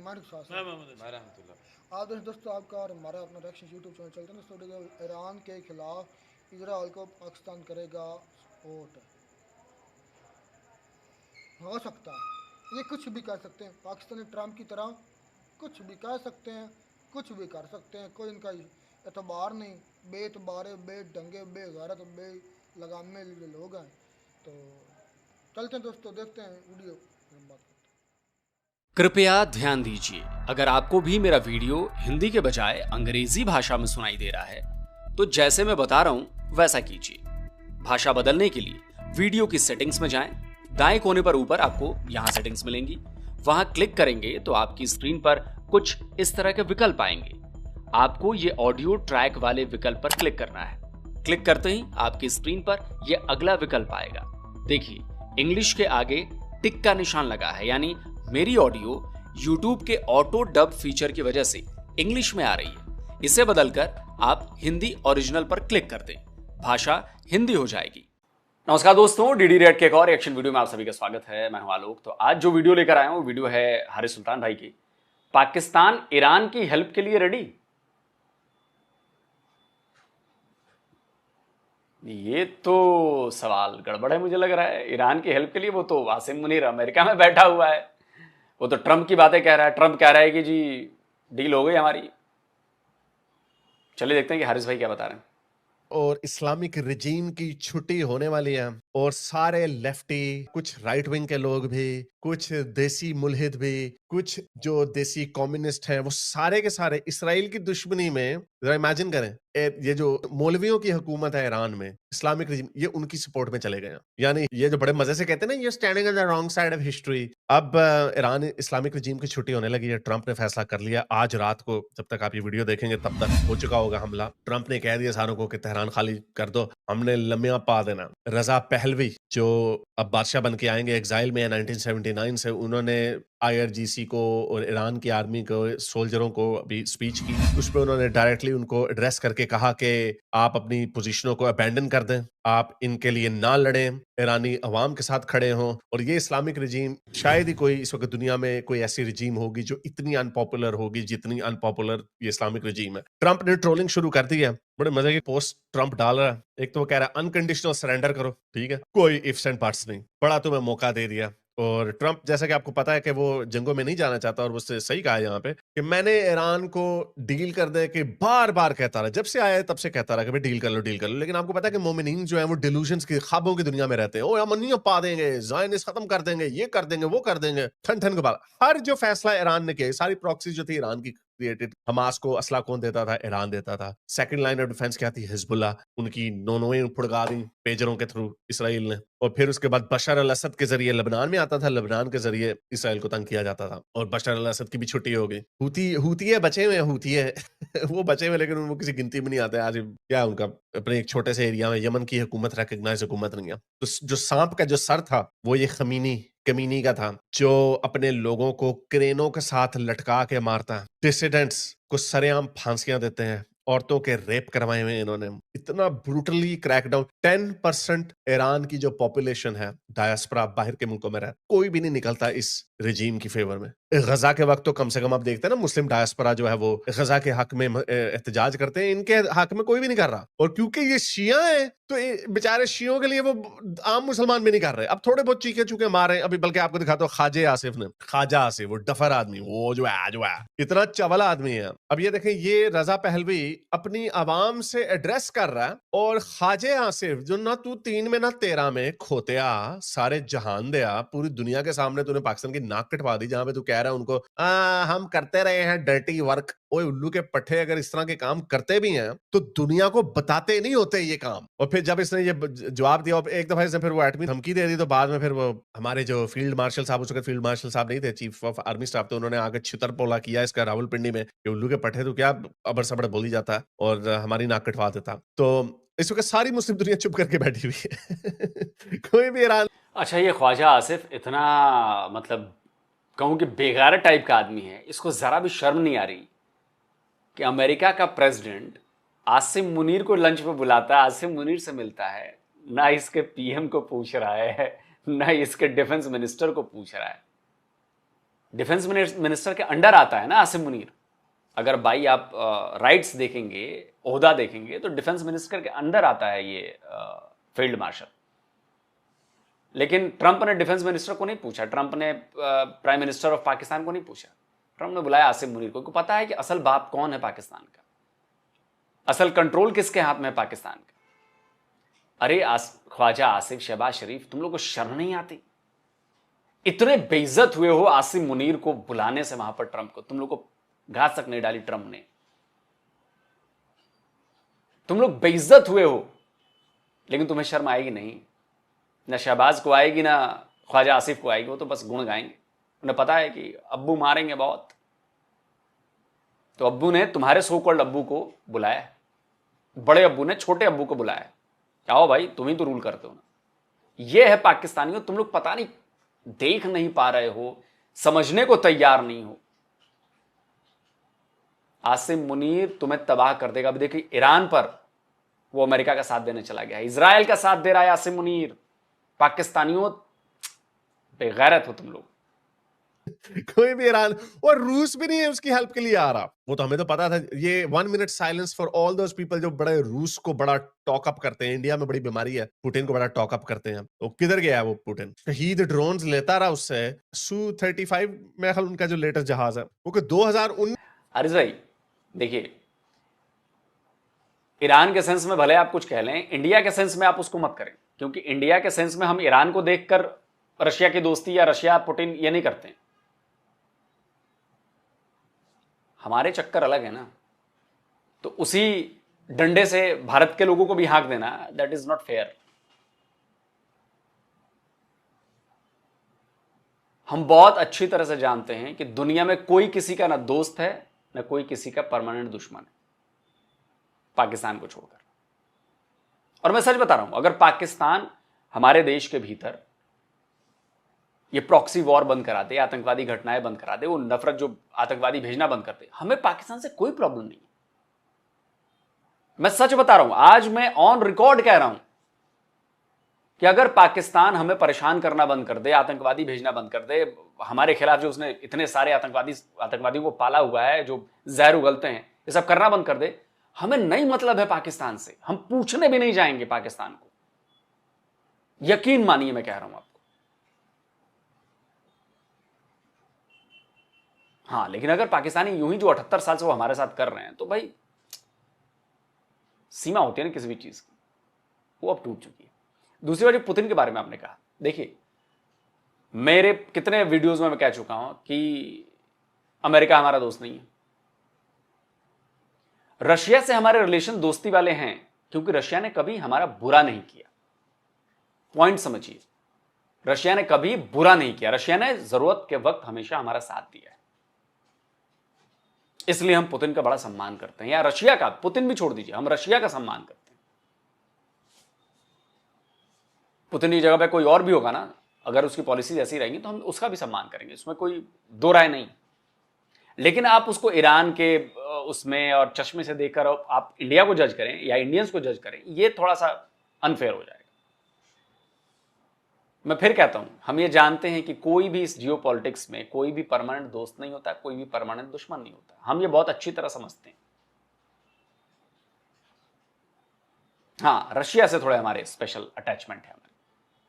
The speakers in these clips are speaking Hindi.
रहमान के साथ आप दोस्तों आपका और हमारा अपना रिएक्शन यूट्यूब चैनल चलता है दोस्तों। ईरान के खिलाफ इसराइल को पाकिस्तान करेगा सपोर्ट। हो सकता है ये कुछ भी कर सकते हैं, पाकिस्तानी ट्रम्प की तरह कुछ भी कह सकते हैं, कुछ भी कर सकते हैं, कोई इनका एतबार नहीं। बेतबारे बेढंगे बेगैरत बे लगामे जो लोग हैं। तो चलते हैं दोस्तों, देखते हैं वीडियो फिर हम बात करते कृपया ध्यान दीजिए, अगर आपको भी मेरा वीडियो हिंदी के बजाय अंग्रेजी भाषा में सुनाई दे रहा है तो जैसे मैं बता रहा हूं वैसा कीजिए। भाषा बदलने के लिए वीडियो की सेटिंग्स में जाएं, दाएं कोने पर ऊपर आपको यहां सेटिंग्स मिलेंगी, वहां क्लिक करेंगे तो आपकी स्क्रीन पर कुछ इस तरह के विकल्प आएंगे। आपको ये ऑडियो ट्रैक वाले विकल्प पर क्लिक करना है। क्लिक करते ही आपकी स्क्रीन पर यह अगला विकल्प आएगा। देखिए, इंग्लिश के आगे टिक का निशान लगा है, यानी मेरी ऑडियो YouTube के ऑटो डब फीचर की वजह से इंग्लिश में आ रही है। इसे बदलकर आप हिंदी ओरिजिनल पर क्लिक कर दें, भाषा हिंदी हो जाएगी। नमस्कार दोस्तों, डीडी रेड के एक और रिएक्शन वीडियो में आप सभी का स्वागत है। मैं हूं आलोक। तो आज जो वीडियो लेकर आया हूं वीडियो है हारिस सुल्तान भाई की। पाकिस्तान ईरान की हेल्प के लिए रेडी। ये तो सवाल गड़बड़ है मुझे लग रहा है। ईरान की हेल्प के लिए वो तो आसिम मुनीर अमेरिका में बैठा हुआ है, वो तो ट्रम्प की बातें कह रहा है। ट्रम्प कह रहा है कि जी डील हो गई हमारी। चलिए देखते हैं कि हारिस भाई क्या बता रहे हैं। और इस्लामिक रिजीम की छुट्टी होने वाली है और सारे लेफ्टी, कुछ राइट विंग के लोग भी, कुछ देसी मुल्हिद भी, कुछ जो देसी कम्युनिस्ट हैं, वो सारे के सारे इसराइल की दुश्मनी में, जरा इमेजिन करें, ये जो मौलवियों की हुकूमत है ईरान में, इस्लामिक रिजीम, ये उनकी सपोर्ट में चले गए हैं। यानी ये जो बड़े मजे से कहते हैं ना, ये standing on the wrong side of history. अब ईरान इस्लामिक रिजीम की छुट्टी होने लगी है। ट्रंप ने फैसला कर लिया आज रात को, जब तक आप ये वीडियो देखेंगे तब तक हो चुका होगा हमला। ट्रंप ने कह दिया सारों को कि तेहरान खाली कर दो, हमने लम्या पा देना। रजा पहलवी जो अब बादशाह बन के आएंगे एग्जाइल में 1979 से, उन्होंने IRGC को और ईरान की आर्मी को, सोल्जरों को अभी स्पीच की। उस पर उन्होंने डायरेक्टली उनको एड्रेस करके कहा कि आप अपनी पोजीशनों को अबैंडन कर दें, आप इनके लिए ना लड़ें, ईरानी अवाम के साथ खड़े हों। और ये इस्लामिक रिजीम, शायद ही कोई इस वक्त दुनिया में कोई ऐसी रिजीम होगी जो इतनी अनपॉपुलर होगी जितनी अनपॉपुलर ये इस्लामिक रिजीम है। ट्रंप ने ट्रोलिंग शुरू कर दी है, बड़े मजे की पोस्ट ट्रंप डाल रहा है। एक तो वो कह रहा है अनकंडीशनल सरेंडर करो, ठीक है, कोई इफ्स एंड बट्स नहीं, बड़ा तुम्हें मौका दे दिया। और ट्रंप, जैसा कि आपको पता है कि वो जंगों में नहीं जाना चाहता, और उससे सही कहा है यहाँ पे कि मैंने ईरान को डील कर दे के बार बार कहता रहा, जब से आया तब से कहता रहा कि भाई डील कर लो डील कर लो। लेकिन आपको पता है कि मोमिनीन जो है वो डिल्यूजन्स की, ख्वाबों की दुनिया में रहते हैं। ओ अमनियों पा देंगे, ज़ायनिस्ट खत्म कर देंगे, ये कर देंगे, वो कर देंगे, ठन ठन के बाद हर जो फैसला ईरान ने किया, सारी प्रॉक्सी जो थी ईरान की क्रिएटेड। हमास को असला कौन देता था? ईरान देता था। सेकंड लाइन ऑफ डिफेंस क्या थी? हिजबुल्लाह। उनकी नोनों फुड़गा दी पेजरों के थ्रू इसराइल ने। और फिर उसके बाद बशर अल असद के जरिए लबनान में आता था, लबनान के जरिए इसराइल को तंग किया जाता था। और बशर अल असद की भी छुट्टी हो गई। हुती बचे हुए हैं वो बचे हुए, लेकिन वो किसी गिनती में नहीं आते। आज क्या उनका अपने एक छोटे से एरिया में यमन की हुकूमत रिकग्नाइज हुकूमत नहीं है। तो जो सांप का जो सर था वो ये कमीनी का था, जो अपने लोगों को क्रेनों के साथ लटका के मारता है, डिसिडेंट्स को सरेआम फांसियां देते हैं, औरतों के रेप करवाए हुए इन्होंने, इतना ब्रूटली क्रैकडाउन। 10% ईरान की जो पॉपुलेशन है डायस्पोरा, बाहर के मुल्कों में रह, कोई भी नहीं निकलता इस रिजीम की फेवर में। गजा के वक्त तो कम से कम आप देखते हैं ना, मुस्लिम डायस्पोरा जो है वो गजा के हक में एहतजाज करते हैं, इनके हक में कोई भी नहीं कर रहा। और क्योंकि ये शिया है तो बेचारे शियों के लिए वो आम मुसलमान भी नहीं कर रहे। अब थोड़े बहुत चीखे चूके मार रहे हैं। अभी बल्कि आपको दिखाता हूँ ख्वाजा आसिफ, वो डफर आदमी, वो जो है इतना चवला आदमी है। अब ये देखें, ये रजा पहलवी अपनी आवाम से एड्रेस कर रहा है, और ख्वाजे आसिफ जो ना तू 3 में ना 13 में खोतिया, सारे जहान दया, पूरी दुनिया के सामने तूने पाकिस्तान की नाक कटवा दी, जहां पे तू कह रहा है उनको हम करते रहे हैं डर्टी वर्क। ओए उल्लू के पट्टे, अगर इस तरह के काम करते भी हैं तो दुनिया को बताते नहीं होते ये काम। और फिर जब इसने ये जवाब दिया, एक दफा इसने फिर वो एटमी धमकी दे दी, तो बाद में फिर वो हमारे जो फील्ड मार्शल साहब, उस वक्त फील्ड मार्शल साहब नहीं थे, चीफ ऑफ आर्मी स्टाफ, तो उन्होंने आगे छितरपोला किया इसका रावलपिंडी में कि उल्लू के पट्टे तो क्या अबर सबड़ बोली जाता है और हमारी नाक कटवा देता। तो इस वक्त सारी मुस्लिम दुनिया चुप करके बैठी हुई है कोई भी ईरान। अच्छा, ये ख्वाजा आसिफ इतना, मतलब कहूँ कि बेगार टाइप का आदमी है, इसको ज़रा भी शर्म नहीं आ रही कि अमेरिका का प्रेसिडेंट आसिम मुनीर को लंच पे बुलाता है, आसिम मुनीर से मिलता है, ना इसके PM को पूछ रहा है, ना इसके डिफेंस मिनिस्टर को पूछ रहा है। डिफेंस मिनिस्टर के अंडर आता है ना आसिम मुनीर। अगर भाई आप राइट्स देखेंगे, ओहदा देखेंगे, तो डिफेंस मिनिस्टर के अंडर आता है ये फील्ड मार्शल। लेकिन ट्रंप ने डिफेंस मिनिस्टर को नहीं पूछा, ट्रंप ने प्राइम मिनिस्टर ऑफ पाकिस्तान को नहीं पूछा, ट्रंप ने बुलाया आसिम मुनीर को। पता है कि असल बाप कौन है पाकिस्तान का, असल कंट्रोल किसके हाथ में है पाकिस्तान का। अरे ख्वाजा आसिफ, शहबाज शरीफ, तुम लोग को शर्म नहीं आती? इतने बेइज्जत हुए हो आसिम मुनीर को बुलाने से वहां पर ट्रंप को, तुम लोग को घास तक नहीं डाली ट्रंप ने, तुम लोग बेइज्जत हुए हो। लेकिन तुम्हें शर्म आएगी नहीं, ना शहबाज को आएगी ना ख्वाजा आसिफ को आएगी, वो तो बस गुण गाएंगे। उन्हें पता है कि अब्बू मारेंगे बहुत, तो अब्बू ने तुम्हारे सो कॉल्ड अब्बू को बुलाया, बड़े अब्बू ने छोटे अब्बू को बुलाया, आओ भाई तुम ही तो रूल करते हो ना। ये है पाकिस्तानियों, तुम लोग पता नहीं देख नहीं पा रहे हो, समझने को तैयार नहीं हो। आसिम मुनीर तुम्हें तबाह कर देगा। अभी देखिए ईरान पर वो अमेरिका का साथ देने चला गया, इजराइल का साथ दे रहा है आसिम मुनीर। पाकिस्तानियों बेगैरत हो तुम लोग। कोई भी ईरान और रूस भी नहीं है उसकी हेल्प के लिए आ रहा। वो तो हमें तो पता था। ये 1 minute silence for all those people जो बड़े रूस को बड़ा टॉक अप करते हैं। इंडिया में बड़ी बीमारी है, पुतिन को बड़ा टॉक अप करते हैं। तो किधर गया है वो पुतिन? शहीद ड्रोन्स लेता रहा उससे। Su-35 में उनका जो लेटेस्ट जहाज है वो 2019। अरे भाई देखिए, ईरान के सेंस में भले आप कुछ कह लें, इंडिया के सेंस में आप उसको मत करें, क्योंकि इंडिया के सेंस में हम ईरान को देखकर रशिया की दोस्ती या रशिया पुतिन ये नहीं करते हैं। हमारे चक्कर अलग है ना। तो उसी डंडे से भारत के लोगों को भी हाँक देना, दैट इज नॉट फेयर। हम बहुत अच्छी तरह से जानते हैं कि दुनिया में कोई किसी का ना दोस्त है ना कोई किसी का परमानेंट दुश्मन है, पाकिस्तान को छोड़कर। और मैं सच बता रहा हूं, अगर पाकिस्तान हमारे देश के भीतर ये प्रॉक्सी वॉर बंद करा दे, आतंकवादी घटनाएं बंद करा दे, वो नफरत जो आतंकवादी भेजना बंद कर दे, हमें पाकिस्तान से कोई प्रॉब्लम नहीं है। मैं सच बता रहा हूं, आज मैं ऑन रिकॉर्ड कह रहा हूं कि अगर पाकिस्तान हमें परेशान करना बंद कर दे, आतंकवादी भेजना बंद कर दे, हमारे खिलाफ जो उसने इतने सारे आतंकवादियों को पाला हुआ है, जो जहर उगलते हैं, ये सब करना बंद कर दे, हमें नहीं मतलब है पाकिस्तान से। हम पूछने भी नहीं जाएंगे पाकिस्तान को, यकीन मानिए मैं कह रहा हूं आपको। हाँ, लेकिन अगर पाकिस्तानी यूं ही जो 78 साल से वो हमारे साथ कर रहे हैं, तो भाई सीमा होती है ना किसी भी चीज की, वो अब टूट चुकी है। दूसरी बात, पुतिन के बारे में आपने कहा, देखिए मेरे कितने वीडियोस में मैं कह चुका हूं कि अमेरिका हमारा दोस्त नहीं है। रशिया से हमारे रिलेशन दोस्ती वाले हैं, क्योंकि रशिया ने कभी हमारा बुरा नहीं किया। पॉइंट समझिए, रशिया ने कभी बुरा नहीं किया, रशिया ने जरूरत के वक्त हमेशा हमारा साथ दिया है। इसलिए हम पुतिन का बड़ा सम्मान करते हैं, या रशिया का, पुतिन भी छोड़ दीजिए, हम रशिया का सम्मान करते हैं। पुतिन की जगह पे कोई और भी होगा ना, अगर उसकी पॉलिसी ऐसी रहेंगी तो हम उसका भी सम्मान करेंगे, इसमें कोई दो राय नहीं। लेकिन आप उसको ईरान के उसमें और चश्मे से देखकर आप इंडिया को जज करें या इंडियंस को जज करें, ये थोड़ा सा अनफेयर हो जाएगा। मैं फिर कहता हूं, हम ये जानते हैं कि कोई भी इस जियो पॉलिटिक्स में कोई भी परमानेंट दोस्त नहीं होता, कोई भी परमानेंट दुश्मन नहीं होता। हम ये बहुत अच्छी तरह समझते हैं। हाँ, रशिया से थोड़े हमारे स्पेशल अटैचमेंट है हमारे,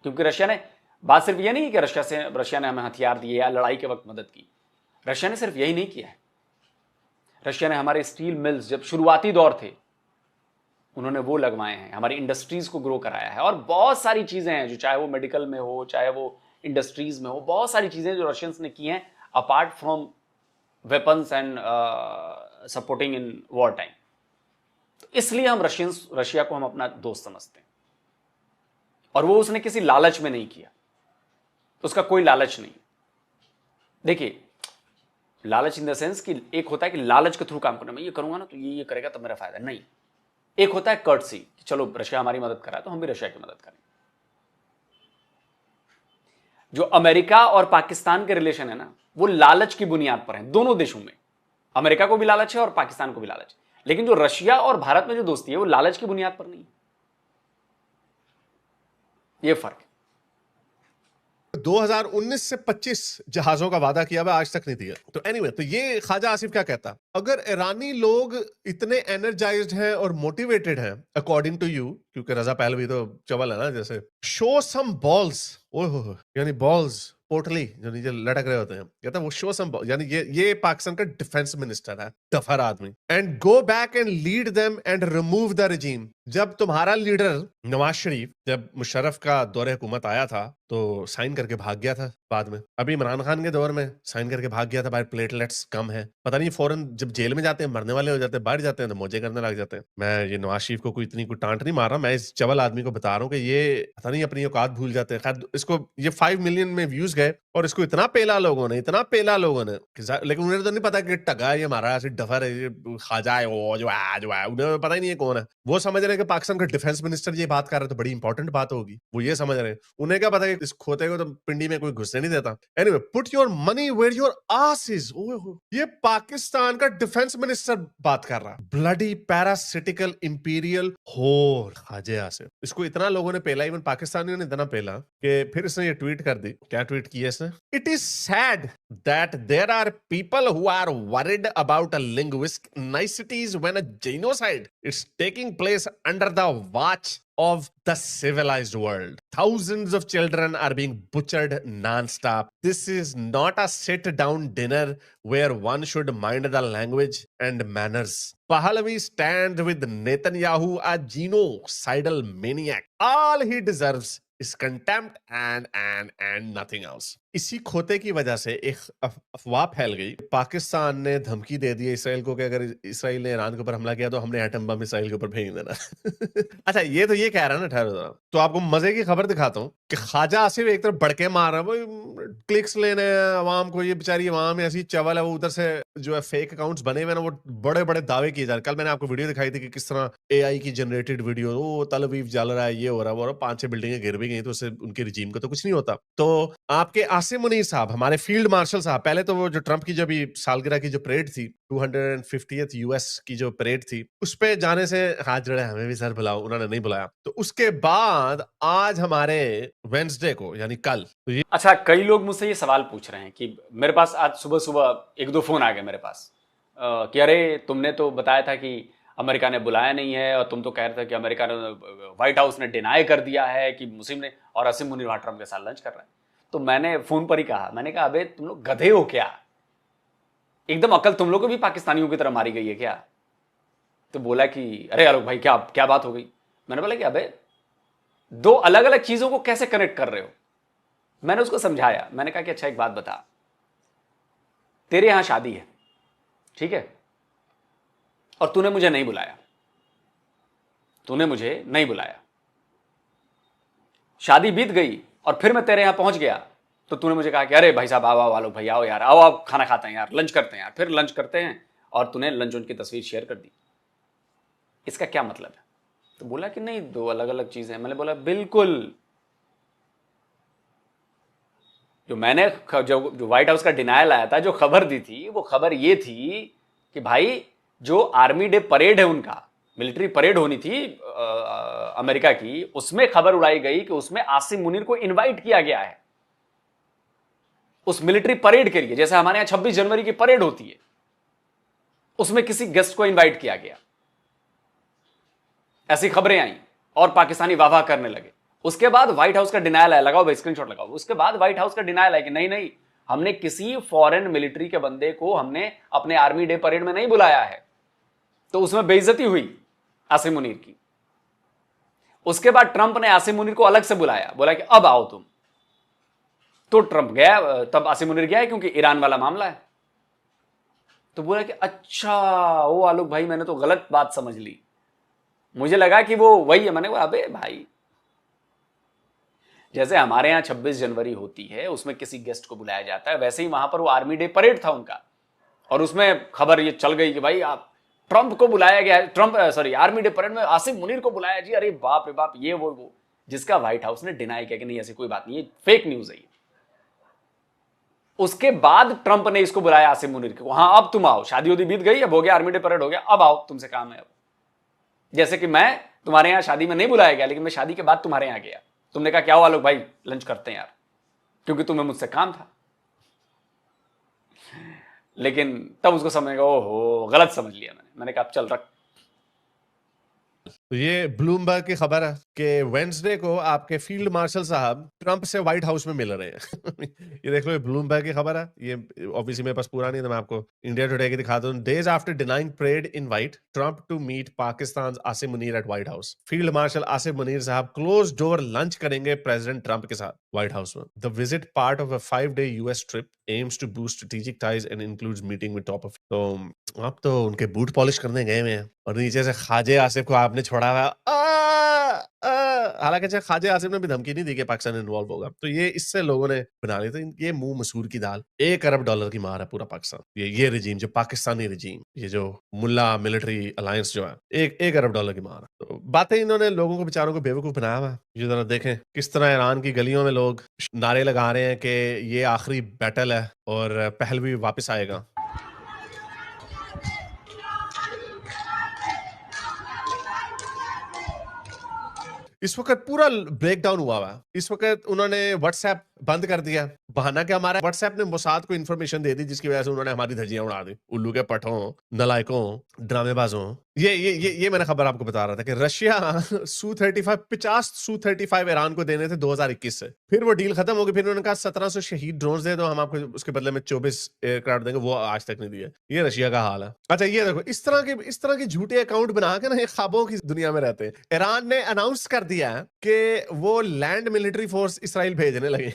क्योंकि रशिया ने, बात सिर्फ ये नहीं कि रशिया ने हमें हथियार दिए या लड़ाई के वक्त मदद की। रशिया ने सिर्फ यही नहीं किया है, रशिया ने हमारे स्टील मिल्स जब शुरुआती दौर थे उन्होंने वो लगवाए हैं, हमारी इंडस्ट्रीज को ग्रो कराया है। और बहुत सारी चीजें हैं जो, चाहे वो मेडिकल में हो, चाहे वो इंडस्ट्रीज में हो, बहुत सारी चीजें जो रशियंस ने की हैं apart from weapons and supporting in war time. तो इसलिए हम रशिया को हम अपना दोस्त समझते हैं। और वो उसने किसी लालच में नहीं किया, उसका कोई लालच नहीं। देखिए, लालच इन द सेंस कि एक होता है कि लालच के थ्रू काम करना, मैं ये करूंगा ना तो ये करेगा तब मेरा फायदा नहीं। एक होता है कर्टसी, कि चलो रशिया हमारी मदद कर रहा है तो हम भी रशिया की मदद करें। जो अमेरिका और पाकिस्तान के रिलेशन है ना, वो लालच की बुनियाद पर है दोनों देशों में। अमेरिका को भी लालच है और पाकिस्तान को भी लालच है। लेकिन जो रशिया और भारत में जो दोस्ती है वो लालच की बुनियाद पर नहीं है। ये फर्क है। 2019 से 25 जहाजों का वादा किया हुआ, आज तक नहीं दिया। तो एनीवे, तो ये ख्वाजा आसिफ क्या कहता, अगर ईरानी लोग इतने एनर्जाइज्ड हैं और मोटिवेटेड हैं अकॉर्डिंग टू यू, क्योंकि रजा पहलवी तो चवल है ना, जैसे शो सम बॉल्स, ओहो यानी बॉल्स पोटली जो नीचे लटक रहे होते हैं, कहता वो शो सम, यानी ये पाकिस्तान का डिफेंस मिनिस्टर है, दफर आदमी, and go back and lead them and remove the regime. जब तुम्हारा लीडर नवाज शरीफ जब मुशर्रफ का दौरे हुकूमत आया था तो साइन करके भाग गया था, बाद में अभी इमरान खान के दौर में साइन करके भाग गया था, भाई प्लेटलेट्स कम है, पता नहीं फौरन जब जेल में जाते हैं मरने वाले हो जाते हैं, बाहर जाते हैं तो मौजे करने लग जाते हैं। मैं ये नवाज शरीफ को कोई इतनी कोई टांट नहीं मार रहा, मैं इस चवल आदमी को बता रहा हूँ कि ये पता नहीं अपनी औकात भूल जाते हैं। खैर इसको ये 5 मिलियन में व्यूज गए और इसको इतना पेला लोगों ने लेकिन उन्हें तो नहीं पता कि टगा ये हमारा ऐसे डफर है, ये ख्वाजा है, वो जो है उन्हें पता ही नहीं है कौन है। वो समझ रहे हैं कि पाकिस्तान का डिफेंस मिनिस्टर ये बात कर रहे तो बड़ी इंपॉर्टेंट बात होगी, वो ये समझ रहे हैं। उन्हें क्या पता कि इस खोते को तो पिंडी में कोई घुसने नहीं देता। Anyway, put your money where your ass is. ये पाकिस्तान का डिफेंस मिनिस्टर बात कर रहा है, ब्लडी पैरासिटिकल इंपीरियल होर ख्वाजा आसिफ। इसको इतना लोगों ने पेला, इवन पाकिस्तानियों ने इतना पेला कि फिर इसने ये ट्वीट कर दी। क्या ट्वीट किया इसने? It is sad that there are people who are worried about a linguistic niceties when a genocide is taking place under the watch of the civilized world. Thousands of children are being butchered non-stop. This is not a sit-down dinner where one should mind the language and manners. Pahlavi stands with Netanyahu, a genocidal maniac. All he deserves is contempt and nothing else. इसी खोते की वजह से एक अफवाह फैल गई, पाकिस्तान ने धमकी दे दी इसराइल को कि अगर इसराइल ने ईरान के ऊपर हमला किया तो हमने एटम बम इसराइल के ऊपर फेंक देना। अच्छा, ये तो ये कह रहा है ना, ठहरो जरा, तो आपको मजे की खबर दिखाता हूँ कि ख्वाजा आसिफ एक तरफ बड़के मार रहा है, वो क्लिक्स लेने अवाम को, ये बेचारी अवाम ऐसी चवल है, वो उधर से जो है फेक अकाउंट्स बने हुए ना, वो बड़े बड़े दावे किए जा रहे। कल मैंने आपको वीडियो दिखाई थी कि किस तरह AI की जनरेटेड वीडियो, वो तल अवीव जल रहा है, ये हो रहा है, वो 5-6 बिल्डिंगें गिर भी गई, तो उससे उनके रिजीम को तो कुछ नहीं होता। तो आपके आसिम मुनीर साहब, हमारे फील्ड मार्शल साहब, पहले तो वो जो ट्रंप की जब सालगिरह की जो परेड थी, 250th US की जो परेड थी, उस पे जाने से हाथ जोड़े, हमें भी सर बुलाओ, उन्होंने नहीं बुलाया। तो उसके बाद आज हमारे वेडनेसडे को यानी कल, तो ये अच्छा, कई लोग मुझसे ये सवाल पूछ रहे हैं कि मेरे पास आज सुबह सुबह 1-2 फोन आ गए मेरे पास कि अरे तुमने तो बताया था कि अमेरिका ने बुलाया नहीं है, और तुम तो कह रहे थे कि अमेरिका ने, व्हाइट हाउस ने डिनाई कर दिया है कि मुस्लिम ने, और आसिम मुनीर वहां ट्रंप के साथ लंच कर रहा है। तो मैंने फोन पर ही कहा, मैंने कहा अबे तुम लोग गधे हो क्या, एकदम अकल तुम लोग को भी पाकिस्तानियों की तरह मारी गई है क्या? तो बोला कि अरे आलोक भाई क्या क्या बात हो गई। मैंने बोला कि अबे दो अलग अलग चीजों को कैसे कनेक्ट कर रहे हो। मैंने उसको समझाया, मैंने कहा कि अच्छा एक बात बता, तेरे यहां शादी है, ठीक है, और तूने मुझे नहीं बुलाया, शादी बीत गई और फिर मैं तेरे यहां पहुंच गया तो तूने मुझे कहा कि अरे भाई साहब आओ आलोक भाई आओ यार, आओ आप खाना खाते हैं यार, लंच करते हैं यार, फिर लंच करते हैं, और तूने लंच उनकी तस्वीर शेयर कर दी। इसका क्या मतलब है? तो बोला कि नहीं, दो अलग अलग चीजें हैं। मैंने बोला बिल्कुल, जो व्हाइट हाउस का डिनायल आया था, जो खबर दी थी, वो खबर ये थी कि भाई जो आर्मी डे परेड है उनका, मिलिट्री परेड होनी थी अमेरिका की, उसमें खबर उड़ाई गई कि उसमें आसिम मुनीर को इनवाइट किया गया है उस मिलिट्री परेड के लिए, जैसे हमारे यहां 26 जनवरी की परेड होती है, उसमें किसी गेस्ट को इनवाइट किया गया। ऐसी खबरें आई और पाकिस्तानी वाह करने लगे। उसके बाद व्हाइट हाउस का डिनायल आया, लगाओ भाई स्क्रीनशॉट लगाओ। उसके बाद व्हाइट हाउस का डिनायल आया कि नहीं, हमने किसी फॉरेन मिलिट्री के बंदे को हमने अपने आर्मी डे परेड में नहीं बुलाया है। तो उसमें बेइज्जती हुई आसिम मुनीर की। उसके बाद ट्रंप ने आसिम मुनीर को अलग से बुलाया, बोला कि अब आओ तुम। तो ट्रंप गया, तब आसिम मुनीर गया है क्योंकि ईरान वाला मामला है। तो बोला कि अच्छा ओ आलोक भाई, मैंने तो गलत बात समझ ली, मुझे लगा कि वो वही है। मैंने कहा अबे भाई, जैसे हमारे यहां 26 जनवरी होती है, उसमें किसी गेस्ट को बुलाया जाता है, वैसे ही वहां पर वो आर्मी डे परेड था उनका, और उसमें खबर ये चल गई कि भाई आप ट्रंप को बुलाया गया, आर्मी डे परेड में आसिम मुनीर को बुलाया जी। अरे बाप रे बाप, ये वो जिसका व्हाइट हाउस ने डिनाई किया कि नहीं ऐसी कोई बात नहीं है, फेक न्यूज है। उसके बाद ट्रंप ने इसको बुलाया आसिम मुनीर को, हाँ अब तुम आओ, शादी उदी बीत गई, अब हो गया आर्मी डे परेड हो गया, अब आओ तुमसे काम है। अब जैसे कि मैं तुम्हारे यहां शादी में नहीं बुलाया गया, लेकिन मैं शादी के बाद तुम्हारे यहां गया, तुमने कहा क्या हो आलोक भाई लंच करते हैं यार। क्योंकि तुम्हें मुझसे काम था। लेकिन तब उसको समझेगा, ओहो गलत समझ लिया मैंने कहा अब चल रख। तो ये ब्लूमबर्ग की खबर है कि वेंसडे को आपके फील्ड मार्शल साहब ट्रंप से व्हाइट हाउस में मिल रहे हैं। ये देख लो, ये ब्लूमबर्ग की खबर है। ये ऑब्वियसली मेरे पास पूरा नहीं, तो मैं आपको इंडिया टुडे की दिखाता हूँ। Days after denying parade invite Trump to meet Pakistan Asim Munir at White House. Field marshal Asim Munir साहब क्लोज डोर लंच करेंगे प्रेसिडेंट ट्रंप के साथ व्हाइट हाउस में। The visit part of a 5-day US trip aims to boost strategic ties and includes meeting with top of। तो आप तो उनके बूट पॉलिश करने गए हुए हैं और नीचे से ख्वाजा आसिफ को आपने छोड़ा हुआ। हालांकि ख्वाजा आसिफ ने भी धमकी नहीं दी कि पाकिस्तान इन्वॉल्व होगा, तो ये इससे लोगों ने बना ली। तो ये मुंह मसूर की दाल। $1 अरब की मार है पूरा पाकिस्तान। ये रिजीम, जो पाकिस्तानी रिजीम, ये जो मुल्ला मिलिट्री अलायंस जो है, $1 अरब की मार। तो बातें इन्होंने लोगों को बेचारों को बेवकूफ बनाया हुआ। ये जरा देखें किस तरह ईरान की गलियों में लोग नारे लगा रहे हैं कि ये आखिरी बैटल है और पहलवी वापस आएगा। इस वक्त पूरा ब्रेकडाउन हुआ हुआ। इस वक्त उन्होंने व्हाट्सएप बंद कर दिया। बहाना क्या हमारा व्हाट्सएप ने मोसाद को इन्फॉर्मेशन दे दी, जिसकी वजह से उन्होंने हमारी धज्जियां उड़ा दी। उल्लू के पठों, नलायकों, ड्रामेबाजों। ये मैंने खबर आपको बता रहा था कि रशिया Su-35 50 Su-35 ईरान को देने थे 2021 से। फिर वो डील खत्म हो गई। फिर उन्होंने कहा 1700 शहीद ड्रोन दे दो, हम आपको उसके बदले में 24 एयरक्राफ्ट देंगे। वो आज तक नहीं दिए। ये रशिया का हाल है। अच्छा ये देखो, इस तरह के झूठे अकाउंट बना के ना ये ख्वाबों की दुनिया में रहते हैं। ईरान ने अनाउंस कर दिया कि वो लैंड मिलिट्री फोर्स इसराइल भेजने लगे।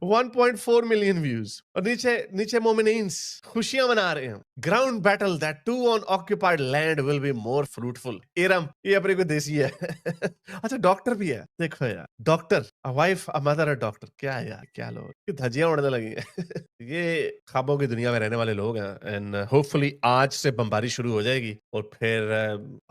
1.4 मिलियन व्यूज। और नीचे मोमिनीन्स खुशियां मना रहे हैं। Ground battle that too on occupied land will be more fruitful. Iram ये अपने को देसी है। अच्छा डॉक्टर भी है, देखो यार, doctor, a wife, a mother, a doctor. क्या है यार, क्या लोग, ये धज्जियां उड़ने लगी हैं। ये ख्वाबों की दुनिया में रहने वाले लोग हैं। एंड होपफुली आज से बमबारी शुरू हो जाएगी और फिर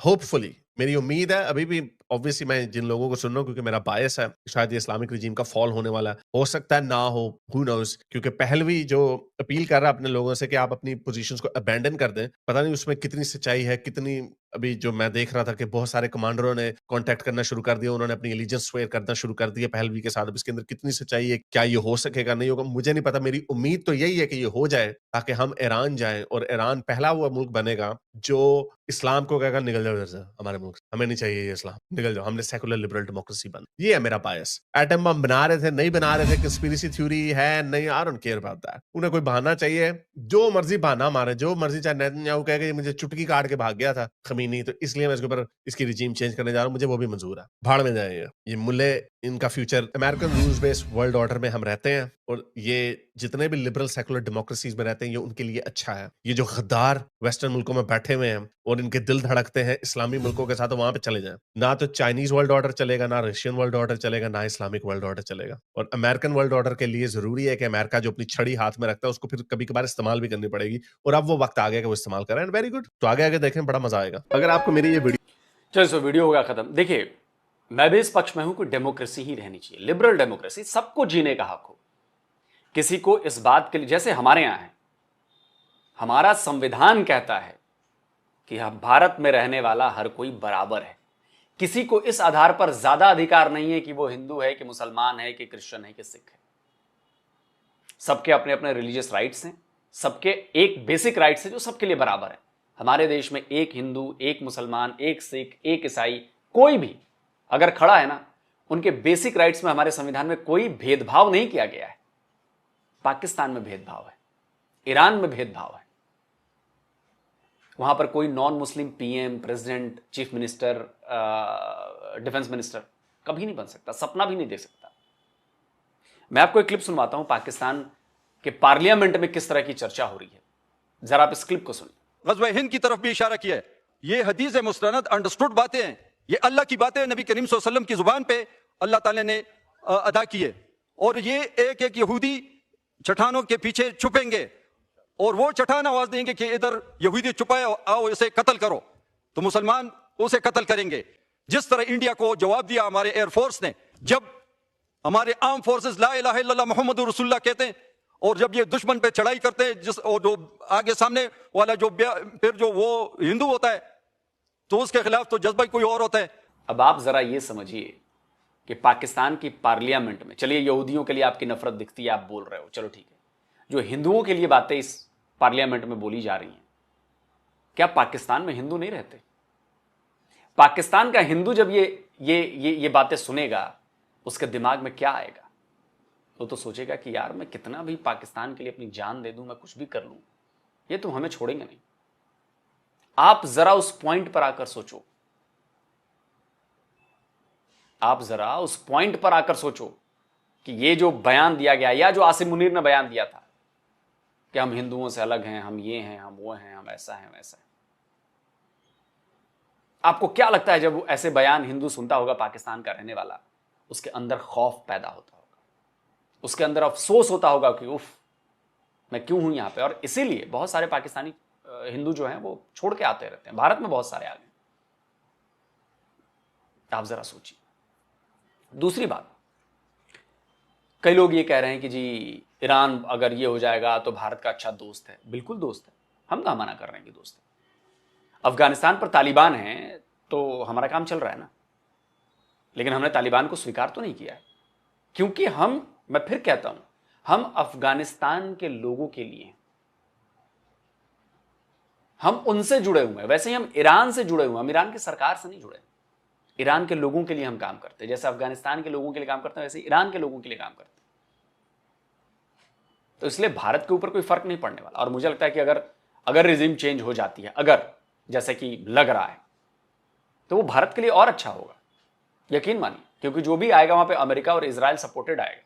होपफुली मेरी उम्मीद है, अभी भी ऑब्वियसली मैं जिन लोगों को सुन रहा हूँ क्योंकि मेरा बायस है, शायद ये इस्लामिक रिजीम का फॉल होने वाला है। हो सकता है ना हो, हु नोज। क्योंकि पहलवी जो अपील कर रहा है अपने लोगों से कि आप अपनी पोजीशंस को अबैंडन कर दें, पता नहीं उसमें कितनी सच्चाई है, कितनी। अभी जो मैं देख रहा था कि बहुत सारे कमांडरों ने कांटेक्ट करना शुरू कर दिया, उन्होंने अपनी एलिजेंस स्वेयर करना शुरू कर दिया पहलवी के साथ। अब इसके अंदर कितनी सच्चाई है, क्या ये हो सकेगा, नहीं होगा, मुझे नहीं पता। मेरी उम्मीद तो यही है कि ये हो जाए ताकि हम ईरान जाएं और ईरान पहला वो मुल्क बनेगा जो इस्लाम को कहेगा निकल जाओ इधर से, हमारे मुल्क से, हमें नहीं चाहिए ये इस्लाम, निकल जाओ, हमने सेकुलर लिबरल डेमोक्रेसी बन। ये है मेरा बायस। एटम बम बना रहे थे, नहीं बना रहे थे, कंस्पिरेसी थ्योरी है नहीं, I don't care about that. उन्हें कोई बहाना चाहिए, जो मर्जी बहाना मारे, जो मर्जी। चाहे नेतन्याहू कहे कि मुझे चुटकी काट के भाग गया था खमीनी, तो इसलिए मैं इसके ऊपर इसकी रिजीम चेंज करने जा रहा हूं, मुझे वो भी मंजूर है। भाड़ में जाए ये मुल्ले, इनका future. American rules based world order में हम रहते हैं और ये जितने भी लिबरल सेकुलर डेमोक्रेसीज में रहते हैं, ये उनके लिए अच्छा है। ये जो गद्दार वेस्टर्न मुल्कों में बैठे हुए हैं और इनके दिल धड़कते हैं इस्लामी मुल्कों के साथ, तो वहां पे चले जाएं। ना तो चाइनीज वर्ल्ड ऑर्डर चलेगा, ना रशियन वर्ल्ड ऑर्डर चलेगा, ना इस्लामिक वर्ल्ड ऑर्डर चलेगा। और अमेरिकन वर्ल्ड ऑर्डर के लिए जरूरी है कि अमेरिका जो अपनी छड़ी हाथ में रखता है उसको फिर कभी कभार इस्तेमाल भी करनी पड़ेगी। और अब वो वक्त आ गया कि वो इस्तेमाल करें। And very good. तो आगे देखें, बड़ा मजा आएगा। अगर आपको मेरी ये वीडियो, चलो वीडियो होगा खत्म। देखिए, मैं भी इस पक्ष में हूं कि डेमोक्रेसी ही रहनी चाहिए, लिबरल डेमोक्रेसी, सबको जीने का हक हो। किसी को इस बात के लिए, जैसे हमारे यहां है, हमारा संविधान कहता है कि भारत में रहने वाला हर कोई बराबर है। किसी को इस आधार पर ज्यादा अधिकार नहीं है कि वो हिंदू है कि मुसलमान है कि क्रिश्चियन है कि सिख है। सबके अपने अपने रिलीजियस राइट्स हैं, सबके एक बेसिक राइट्स है जो सबके लिए बराबर है। हमारे देश में एक हिंदू, एक मुसलमान, एक सिख, एक ईसाई, कोई भी अगर खड़ा है ना, उनके बेसिक राइट्स में हमारे संविधान में कोई भेदभाव नहीं किया गया है। पाकिस्तान में भेदभाव है, ईरान में भेदभाव है। वहां पर कोई non Muslim PM, president, chief minister, defence minister कभी नहीं बन सकता, सपना भी नहीं देख सकता। मैं आपको एक क्लिप सुनवाता हूं पाकिस्तान के पार्लियामेंट में किस तरह की चर्चा हो रही है। जरा आप इस क्लिप को सुनिए। ग़ज़वा हिंद की तरफ भी इशारा किया है। ये हदीस मुस्तनद अंडरस्टूड बातें हैं, ये अल्लाह की बातें नबी करीम सल्लल्लाहु अलैहि वसल्लम की जुबान पे अल्लाह ताला ने अदा की है। और ये एक एक यहूदी चट्टानों के पीछे छुपेंगे और वो चट्टान आवाज देंगे कि इधर यहूदी छुपाए, आओ इसे कत्ल करो, तो मुसलमान उसे कत्ल करेंगे। जिस तरह इंडिया को जवाब दिया हमारे एयरफोर्स ने, जब हमारे आर्म फोर्सेस ला इलाहा इल्लल्लाह मुहम्मदुर रसूलुल्लाह कहते हैं और जब ये दुश्मन पे चढ़ाई करते हैं, जिस और जो आगे सामने वाला जो फिर जो वो हिंदू होता है तो उसके खिलाफ तो जज्बा कोई और होता है। अब आप जरा ये समझिए कि पाकिस्तान की पार्लियामेंट में, चलिए यहूदियों के लिए आपकी नफरत दिखती है, आप बोल रहे हो, चलो ठीक है, जो हिंदुओं के लिए बातें इस पार्लियामेंट में बोली जा रही हैं, क्या पाकिस्तान में हिंदू नहीं रहते? पाकिस्तान का हिंदू जब ये बातें सुनेगा, उसके दिमाग में क्या आएगा? वो तो सोचेगा कि यार मैं कितना भी पाकिस्तान के लिए अपनी जान दे दूं, मैं कुछ भी कर लूं, ये तो हमें छोड़ेंगे नहीं। आप जरा उस पॉइंट पर आकर सोचो, आप जरा उस पॉइंट पर आकर सोचो कि ये जो बयान दिया गया, या जो आसिम मुनीर ने बयान दिया था कि हम हिंदुओं से अलग हैं, हम ये हैं, हम वो हैं, हम ऐसा हैं, वैसा है, आपको क्या लगता है जब वो ऐसे बयान हिंदू सुनता होगा, पाकिस्तान का रहने वाला, उसके अंदर खौफ पैदा होता होगा, उसके अंदर अफसोस होता होगा कि उफ, मैं क्यों हूं यहां पे? और इसीलिए बहुत सारे पाकिस्तानी हिंदू जो हैं वो छोड़ के आते रहते हैं। भारत में बहुत सारे आ गए, आप जरा सोचिए। दूसरी बात, कई लोग ये कह रहे हैं कि जी ईरान अगर ये हो जाएगा तो भारत का अच्छा दोस्त है। बिल्कुल दोस्त है, हम कहां मना कर रहे हैं कि दोस्त है। अफगानिस्तान पर तालिबान है तो हमारा काम चल रहा है ना, लेकिन हमने तालिबान को स्वीकार तो नहीं किया है, क्योंकि मैं फिर कहता हूं, हम अफगानिस्तान के लोगों के लिए, हम उनसे जुड़े हुए हैं। वैसे ही हम ईरान से जुड़े हुए हैं, हम ईरान की सरकार से नहीं जुड़े। ईरान के लोगों के लिए हम काम करते हैं, जैसे अफगानिस्तान के लोगों के लिए काम करते हैं, वैसे ईरान के लोगों के लिए काम करते हैं। तो इसलिए भारत के ऊपर कोई फर्क नहीं पड़ने वाला। और मुझे लगता है कि अगर रिजीम चेंज हो जाती है, अगर जैसे कि लग रहा है, तो वो भारत के लिए और अच्छा होगा, यकीन मानिए, क्योंकि जो भी आएगा वहां पे अमेरिका और इजराइल सपोर्टेड आएगा,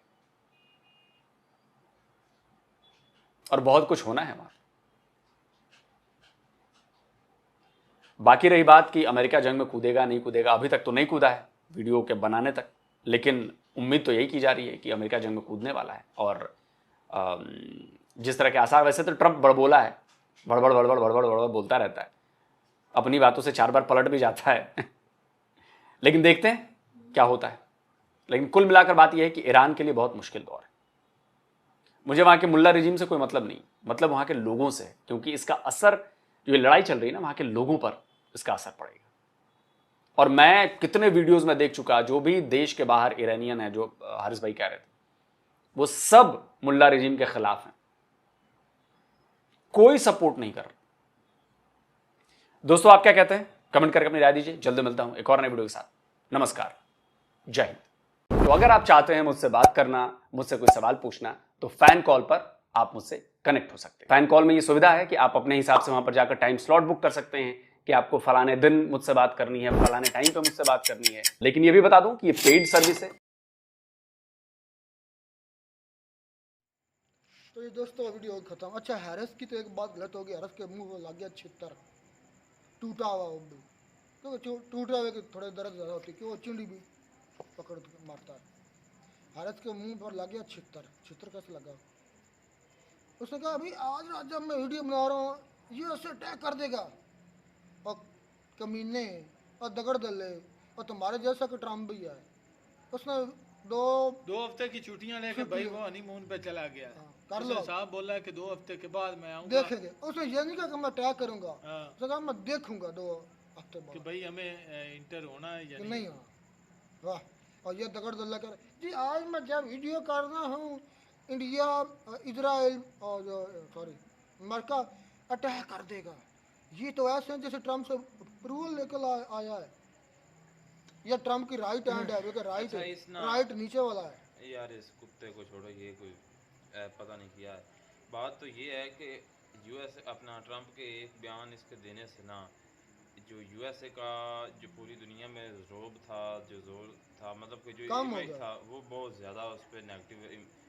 और बहुत कुछ होना है वहां। बाकी रही बात कि अमेरिका जंग में कूदेगा नहीं कूदेगा, अभी तक तो नहीं कूदा है वीडियो के बनाने तक, लेकिन उम्मीद तो यही की जा रही है कि अमेरिका जंग में कूदने वाला है। और जिस तरह के आसार, वैसे तो ट्रंप बड़बोला है, बड़बड़ बड़बड़ बड़बड़ बड़बड़ बोलता रहता है, अपनी बातों से 4 बार पलट भी जाता है लेकिन देखते हैं क्या होता है। लेकिन कुल मिलाकर बात यह है कि ईरान के लिए बहुत मुश्किल दौर है। मुझे वहां के मुल्ला रिजीम से कोई मतलब नहीं, मतलब वहां के लोगों से है, क्योंकि इसका असर, जो ये लड़ाई चल रही है ना, वहां के लोगों पर इसका असर पड़ेगा। और मैं कितने वीडियोस में देख चुका, जो भी देश के बाहर ईरानियन है, जो हारिस भाई कह रहे थे, वो सब मुल्ला रिजीम के खिलाफ हैं, कोई सपोर्ट नहीं कर रहा। दोस्तों आप क्या कहते हैं? कमेंट करके अपनी राय दीजिए। जल्द मिलता हूं एक और नए वीडियो के साथ। नमस्कार, जय हिंद। तो अगर आप चाहते हैं मुझसे बात करना, मुझसे कोई सवाल पूछना, तो फैन कॉल पर आप मुझसे कनेक्ट हो सकते हैं। फैन कॉल में ये सुविधा है कि आप अपने हिसाब से वहां पर जाकर टाइम स्लॉट बुक कर सकते हैं कि आपको फलाने दिन मुझसे बात करनी है, फलाने टाइम पे मुझसे बात करनी है। लेकिन ये भी बता दूं कि ये पेड सर्विस है। तो ये दोस्तों वीडियो खत्म। अच्छा, हैरिस की तो एक बात गलत होगी, हैरिस के मुंह में लग गया छितर, टूटा हुआ वो भी, तो टूटा हुए कि थोड़े दर्द ज़्यादा होती है, कि वो चिंडी भी पकड़ के मारता है। हैरिस के मुंह पर लग गया छितर। छितर कैसे लगा? उसने कहा अभी आज रात जब मैं वीडियो बना रहा हूँ, ये उसे अटैक कर देगा, और कमीने और दगड़ दले, और तुम्हारे जैसा कि ट्रम्प भी है। उसने दो हफ्ते की छुट्टियां लेके भाई वो हनीमून पे चला गया। कर लो, साहब बोला है कि 2 हफ्ते के बाद मैं आऊंगा, देखेंगे। उसने ये नहीं कहा कि मैं अटैक करूंगा, उसने कहा मैं देखूंगा 2 हफ्ते बाद कि भाई हमें इंटर होना है या नहीं होना। वाह। और ये दगड़ दल्ला कर जी, आज मैं जब वीडियो कर रहा हूँ, इंडिया इजराइल और सॉरी अमेरिका अटैक कर देगा। ये तो ऐसे हैं जैसे ट्रम्प से अप्रूवल लेकर आया है। ये ट्रम्प की राइट हैंड है, क्योंकि राइट नीचे वाला है। यार इस कुत्ते को छोड़ो, ये कोई पता नहीं किया है। बात तो ये है कि यूएस अपना ट्रम्प के एक बयान इसके देने से ना, जो यूएसए का जो पूरी दुनिया में रोब था, जो जोर था, मतलब कि जो इमेज था, वो बहुत ज़्यादा उस पर नेगेटिव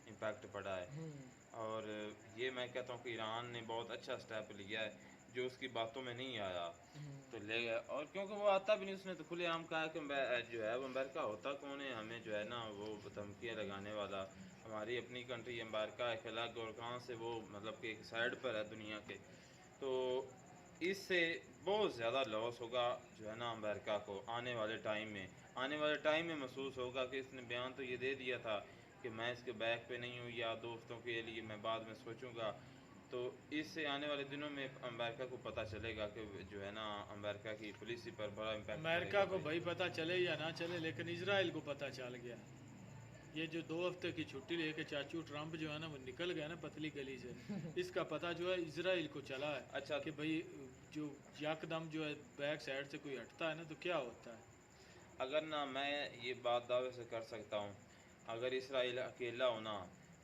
इम्पैक्ट पड़ा है। और ये मैं कहता हूँ कि ईरान ने बहुत अच्छा स्टेप लिया है, जो उसकी बातों में नहीं आया तो ले गया। और क्योंकि वो आता भी नहीं, उसने तो खुलेआम कहा कि जो है वो अमेरिका होता कौन है हमें जो है ना वो धमकियाँ लगाने वाला। हमारी अपनी कंट्री अमेरिका है, खिलाफ और कहाँ से वो मतलब कि एक साइड पर है दुनिया के। तो इससे बहुत ज़्यादा लॉस होगा जो है ना अमेरिका को आने वाले टाइम में महसूस होगा कि इसने बयान तो ये दे दिया था कि मैं इसके बैक पे नहीं हूँ, या दोस्तों के लिए मैं बाद में सोचूंगा। तो इससे आने वाले दिनों में अमेरिका को पता चलेगा कि जो है ना अमेरिका की पॉलिसी पर बड़ा इम्पैक्ट अमेरिका को भाई पता चले या ना चले, लेकिन इजराइल को पता चल गया। ये जो 2 हफ्ते की छुट्टी लेके चाचू ट्रम्प जो है ना वो निकल गया ना पतली गली से, इसका पता जो है इजराइल को चला है। अच्छा कि भाई जो यकदम जो है बैक साइड से कोई हटता है ना तो क्या होता है। अगर ना मैं ये बात दावे से कर सकता हूँ, अगर इसराइल अकेला हो ना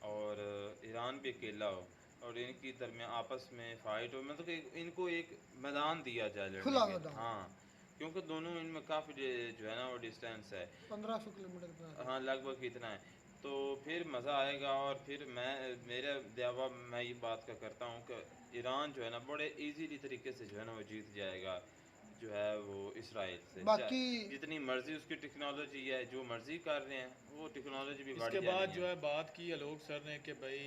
और ईरान भी अकेला हो और इनकी दरमियान आपस में फाइट हो, मतलब कि इनको एक मैदान दिया जाए लड़ने खुला के। मैदान। हाँ, क्योंकि दोनों इनमें काफ़ी जो है ना वो डिस्टेंस है। 1500 किलोमीटर का। हाँ, लगभग इतना है। तो फिर मज़ा आएगा। और फिर मेरे दावा मैं ये बात का करता हूँ कि ईरान जो है ना बड़े इजीली तरीके से जो है ना वो जीत जाएगा जो है वो इसराइल से। बाकी- जितनी मर्जी उसकी टेक्नोलॉजी है, जो मर्जी कर रहे हैं वो टेक्नोलॉजी भी बढ़ इसके जानी बाद है। जो है बात की आलोक सर ने कि भाई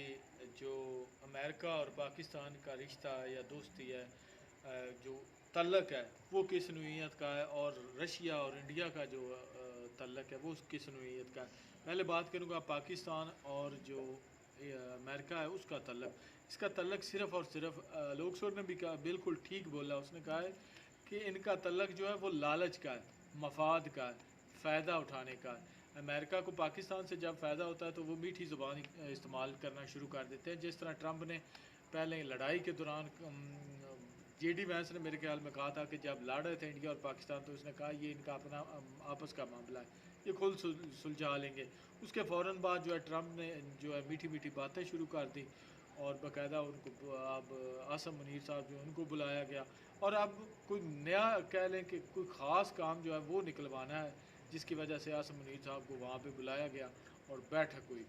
जो अमेरिका और पाकिस्तान का रिश्ता या दोस्ती है, जो तल्लक है वो किस नौइयत का है, और रशिया और इंडिया का जो तल्लक है वो किस नौइयत का है। पहले बात करूँगा पाकिस्तान और जो अमेरिका है उसका तल्लक। इसका तल्लक सिर्फ़ और सिर्फ आलोक सर ने भी कहा, बिल्कुल ठीक बोला। उसने कहा है कि इनका तल्लक जो है वो लालच का है, मफाद का है, फ़ायदा उठाने का है। अमेरिका को पाकिस्तान से जब फ़ायदा होता है तो वो मीठी ज़ुबान इस्तेमाल करना शुरू कर देते हैं। जिस तरह ट्रंप ने पहले लड़ाई के दौरान जेडी वैंस ने मेरे ख्याल में कहा था कि जब लड़ रहे थे इंडिया और पाकिस्तान तो उसने कहा ये इनका अपना आपस का मामला है, ये खुद सुलझा लेंगे। उसके फ़ौरन बाद जो है ट्रंप ने जो है मीठी मीठी बातें शुरू कर दी और बाकायदा उनको अब आसम मुनीर साहब जो उनको बुलाया गया। और अब कोई नया कह लें कि कोई ख़ास काम जो है वो निकलवाना है, जिसकी वजह से आसम मुनीर साहब को वहाँ पे बुलाया गया और बैठक हुई।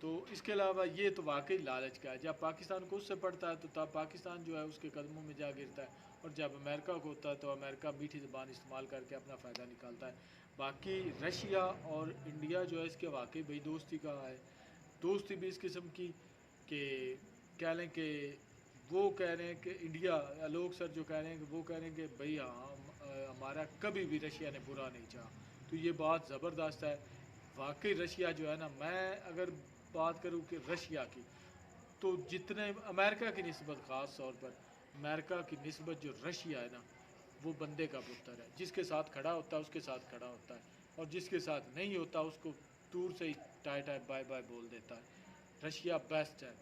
तो इसके अलावा ये तो वाकई लालच का है। जब पाकिस्तान को उससे पड़ता है तो तब पाकिस्तान जो है उसके कदमों में जा गिरता है, और जब अमेरिका को होता है तो अमेरिका मीठी ज़बान इस्तेमाल करके अपना फ़ायदा निकालता है। बाकी रशिया और इंडिया जो है इसके वाकई भाई दोस्ती का है। दोस्ती भी इस किस्म की कि कह लें कि वो कह रहे हैं कि इंडिया, लोग सर जो कह रहे हैं कि वो कह रहे हैं कि भाई हाँ हमारा कभी भी रशिया ने बुरा नहीं चाहा। तो ये बात ज़बरदस्त है। वाकई रशिया जो है ना, मैं अगर बात करूँ कि रशिया की, तो जितने अमेरिका की निस्बत ख़ास तौर पर अमेरिका की निस्बत जो रशिया है ना वो बंदे का पुत्र है। जिसके साथ खड़ा होता है उसके साथ खड़ा होता है, और जिसके साथ नहीं होता उसको दूर से ही टाई टाई बाय बाय बोल देता है। रशिया बेस्ट है।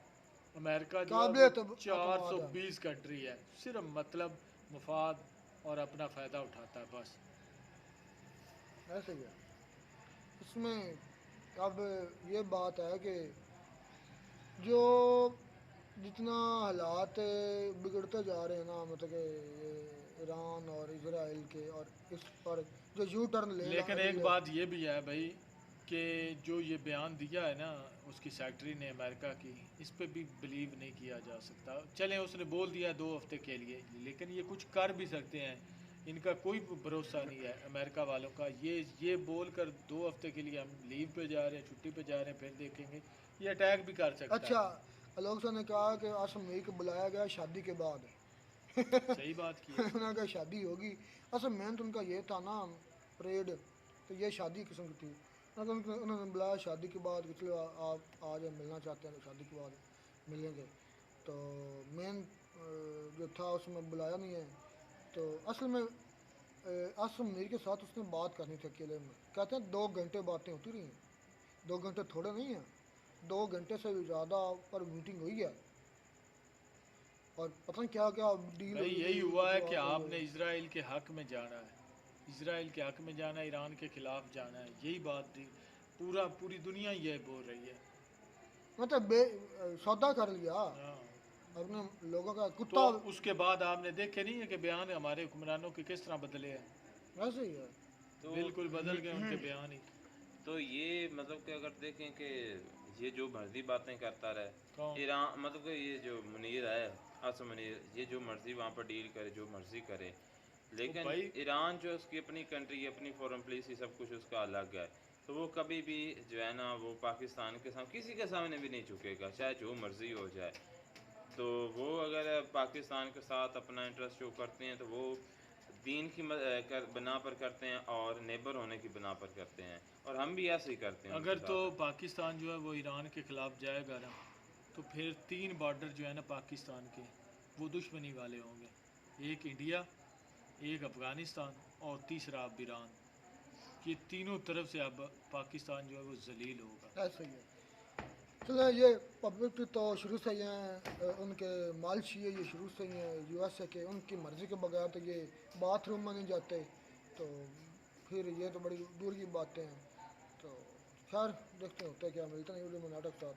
अमेरिका जो है काबिलियत वो 420 कंट्री है, सिर्फ मतलब मुफाद और अपना फ़ायदा उठाता है बस। ऐसे ही है। इसमें अब ये बात है कि जो जितना हालात बिगड़ते जा रहे हैं ना, मतलब कि ईरान और इजराइल के, और इस पर जो यू टर्न ले लेकिन रही एक है। बात ये भी है भाई कि जो ये बयान दिया है ना उसकी सेक्रेटरी ने अमेरिका की, इस पे भी बिलीव नहीं किया जा सकता। चलें उसने बोल दिया 2 हफ्ते के लिए, लेकिन ये कुछ कर भी सकते हैं। इनका कोई भरोसा नहीं है अमेरिका वालों का। ये बोल कर 2 हफ्ते के लिए हम लीव पे जा रहे हैं, छुट्टी पे जा रहे हैं, फिर देखेंगे, ये अटैक भी कर सकता अच्छा, है। आलोक सर ने कहा कि असम को बुलाया गया शादी के बाद। सही बात की है। उन्होंने कहा शादी होगी। असल मेन तो उनका ये था ना परेड, तो ये शादी किस्म की थी। उन्होंने बुलाया शादी के बाद कि चलो आप आज हम मिलना चाहते हैं, तो शादी के बाद मिलेंगे। तो मेन जो था उसमें बुलाया नहीं है। तो असल में असम मीर के साथ उसने बात करनी थी अकेले में। कहते हैं 2 घंटे बातें होती रही हैं। 2 घंटे थोड़े नहीं हैं, 2 घंटे से भी ज़्यादा पर मीटिंग हुई है। और पता नहीं क्या क्या डील भाई हुई यही थी, हुआ है जो कि आप- आपने इसराइल के हक में जाना है, इसराइल के हक में जाना है, ईरान के खिलाफ जाना है। यही बात थी। पूरी दुनिया ये बोल रही है। मतलब सौदा कर लिया हाँ। अपने लोगों का तो कुत्ता। उसके बाद आपने देखे नहीं है कि बयान हमारे हुक्मरानों के किस तरह बदले हैं। ऐसे ही है। तो बिल्कुल बदल गए उनके बयान ही। तो ये मतलब कि अगर देखें कि ये जो मर्जी बातें करता रहे कौन? ईरान, मतलब कि ये जो मुनीर है आसम मुनीर, ये जो मर्जी वहाँ पर डील करे, जो मर्जी करे, लेकिन भाई- ईरान जो उसकी अपनी कंट्री, अपनी फॉरेन पॉलिसी, सब कुछ उसका अलग है। तो वो कभी भी जो है ना वो पाकिस्तान के सामने, किसी के सामने भी नहीं झुकेगा, चाहे जो मर्जी हो जाए। तो वो अगर पाकिस्तान के साथ अपना इंटरेस्ट शो करते हैं तो वो दीन की बना पर करते हैं और नेबर होने की बना पर करते हैं, और हम भी ऐसे ही करते हैं अगर उनके तो साथ। पाकिस्तान जो है वो ईरान के खिलाफ जाएगा ना, तो फिर 3 बॉर्डर जो है ना पाकिस्तान के वो दुश्मनी वाले होंगे, एक इंडिया, एक अफ़गानिस्तान और तीसरा अब ईरान। ये तीनों तरफ से अब पाकिस्तान जो है वो जलील होगा। ऐसा ही है। चलो ये पब्लिक तो शुरू से ही हैं, उनके मालशी ये शुरू से ही हैं यूएसए के, उनकी मर्ज़ी के बगैर तो ये बाथरूम में नहीं जाते, तो फिर ये तो बड़ी दूर की बातें हैं। तो खैर देखते हैं होता है क्या, मिलते हैं वीडियो में नाटक साथ।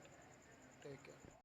Take care.